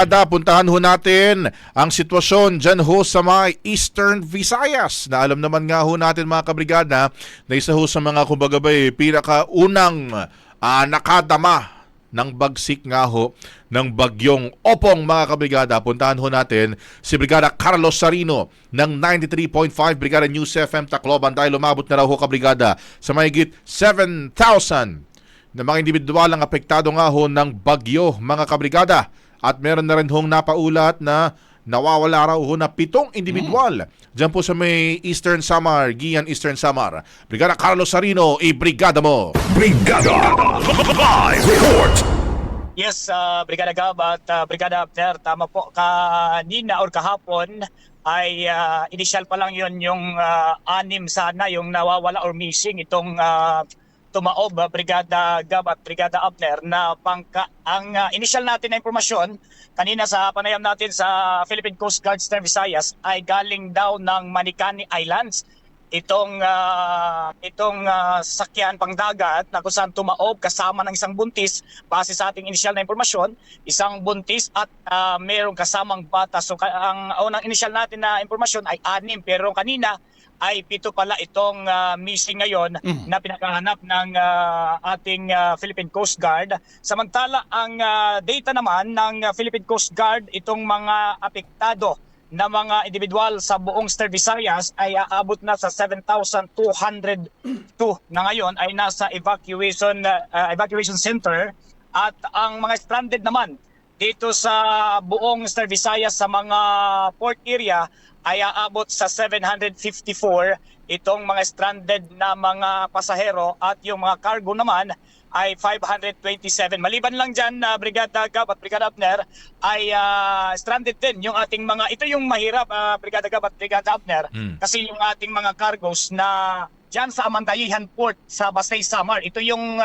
Puntahan ho natin ang sitwasyon dyan ho sa mga Eastern Visayas na alam naman nga ho natin mga kabrigada na isa ho sa mga kumbaga pinakaunang nakadama ng bagsik nga ho ng bagyong Opong mga kabrigada. Puntahan ho natin si Brigada Carlos Sarino ng 93.5 Brigada News FM Tacloban dahil umabot na raw ho kabrigada sa mahigit 7,000 na mga individual ang apektado nga ho ng bagyo mga kabrigada. At meron na rin hong napaulat na nawawala raw ho na 7 individual. Diyan po sa may Eastern Samar, Gian Eastern Samar. Brigada Carlos Sarino, i-brigada mo! Brigada Live Report! Yes, Brigada Gab at Brigada Abner, tama po. Kanina or kahapon ay initial pa lang yon yung 6 sana yung nawawala or missing itong tumaob, Brigada Gab at Brigada Abner na ang initial natin na impormasyon kanina sa panayam natin sa Philippine Coast Guard Eastern Visayas ay galing daw ng Manicani Islands itong sasakyan pangdagat na kung saan tumaob kasama ng isang buntis base sa ating initial na impormasyon, isang buntis at mayroong kasamang bata. So ang unang initial natin na impormasyon ay 6 pero kanina ay 7 pala itong missing ngayon na pinakahanap ng ating Philippine Coast Guard. Samantala, ang data naman ng Philippine Coast Guard, itong mga apektado na mga individual sa buong Eastern Visayas ay aabot na sa 7,202 na ngayon ay nasa evacuation center. At ang mga stranded naman dito sa buong Eastern Visayas sa mga port area ay aabot sa 754 itong mga stranded na mga pasahero at yung mga cargo naman ay 527. Maliban lang dyan, Brigada Gab at Brigada Abner, ay stranded din yung ating mga, ito yung mahirap, Brigada Gab at Brigada Abner, kasi yung ating mga cargos na dyan sa Amandayihan Port sa Basay Samar, ito yung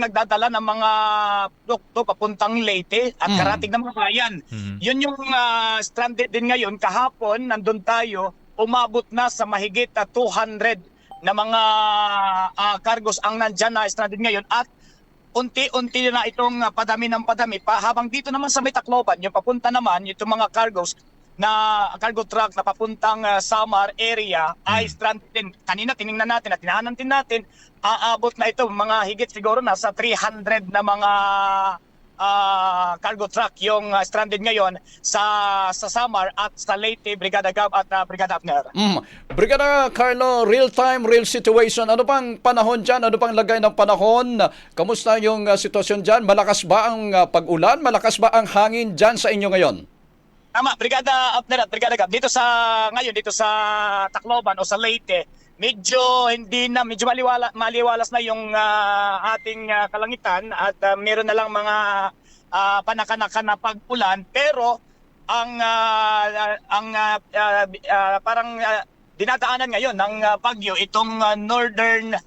nagdadala ng mga produkto papuntang Leyte at karating ng mga bayan. Yun yung stranded din ngayon. Kahapon, nandun tayo, umabot na sa mahigit 200 na mga cargos ang nandyan na stranded ngayon at unti-unti na itong padami ng padami. Habang dito naman sa may Tacloban, yung papunta naman, itong mga cargos na cargo truck na papuntang Samar area ay stranded din. Kanina tiningnan natin at tinahanan din natin, aabot na ito mga higit siguro nasa 300 na mga cargo truck yung stranded ngayon sa Samar at sa Leyte, Brigada Gab at Brigada Abner. Brigada Carlo, real time, real situation. Ano pang panahon dyan? Ano pang lagay ng panahon? Kamusta yung sitwasyon dyan? Malakas ba ang pag-ulan? Malakas ba ang hangin dyan sa inyo ngayon? Tama, Brigada Abner at Brigada Gab. Dito sa Tacloban o sa Leyte, medyo maliwalas na yung ating kalangitan at meron na lang mga panakanakan na pag-ulan, pero ang parang dinadaanan ngayon ng bagyo itong northern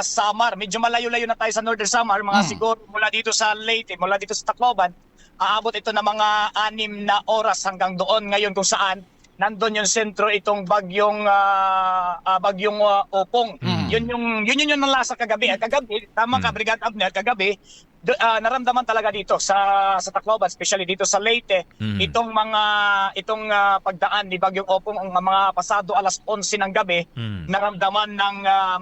Samar. Medyo malayo-layo na tayo sa northern Samar, mga siguro mula dito sa Leyte, mula dito sa Tacloban. Aabot ito ng mga 6 na oras hanggang doon ngayon kung saan nandun yung sentro itong bagyong Opong. Yun yung nalasa kagabi. Kagabi, tama ka Brigada Abner, kagabi naramdaman talaga dito sa Tacloban, especially dito sa Leyte, itong pagdaan ni bagyong Opong ang mga pasado alas 11 ng gabi, naramdaman ng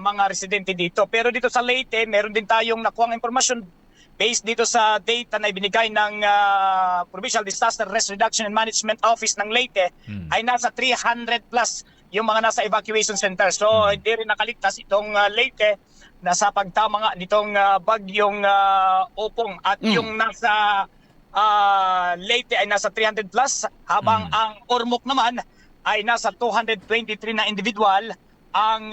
mga residente dito. Pero dito sa Leyte, meron din tayong nakuhang impormasyon based dito sa data na ibinigay ng Provincial Disaster Risk Reduction and Management Office ng Leyte, ay nasa 300 plus yung mga nasa evacuation center. So hindi rin nakaligtas itong Leyte na sa pagtama nga nitong bagyong Opong at yung nasa Leyte ay nasa 300 plus habang ang Ormoc naman ay nasa 223 na individual ang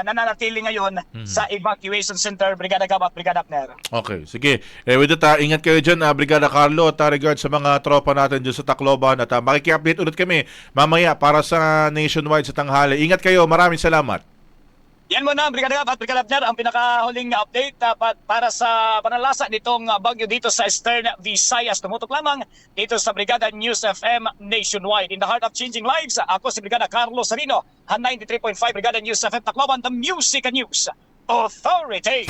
nananatili ngayon sa evacuation center, Brigada Gab at Brigada Abner. Okay, sige. With that, ingat kayo dyan, Brigada Carlo, at regard sa mga tropa natin dyan sa Tacloban. At makiki-update ulit kami mamaya para sa nationwide sa tanghali. Ingat kayo, maraming salamat. Yan muna, Brigada Gab at Brigada Abner, ang pinakahuling update para sa panalasa nitong bagyo dito sa Eastern Visayas. Tumutok lamang dito sa Brigada News FM Nationwide. In the heart of changing lives, ako si Brigada Carlos Sarino, 93.5 Brigada News FM Tacloban, the Music and News Authority.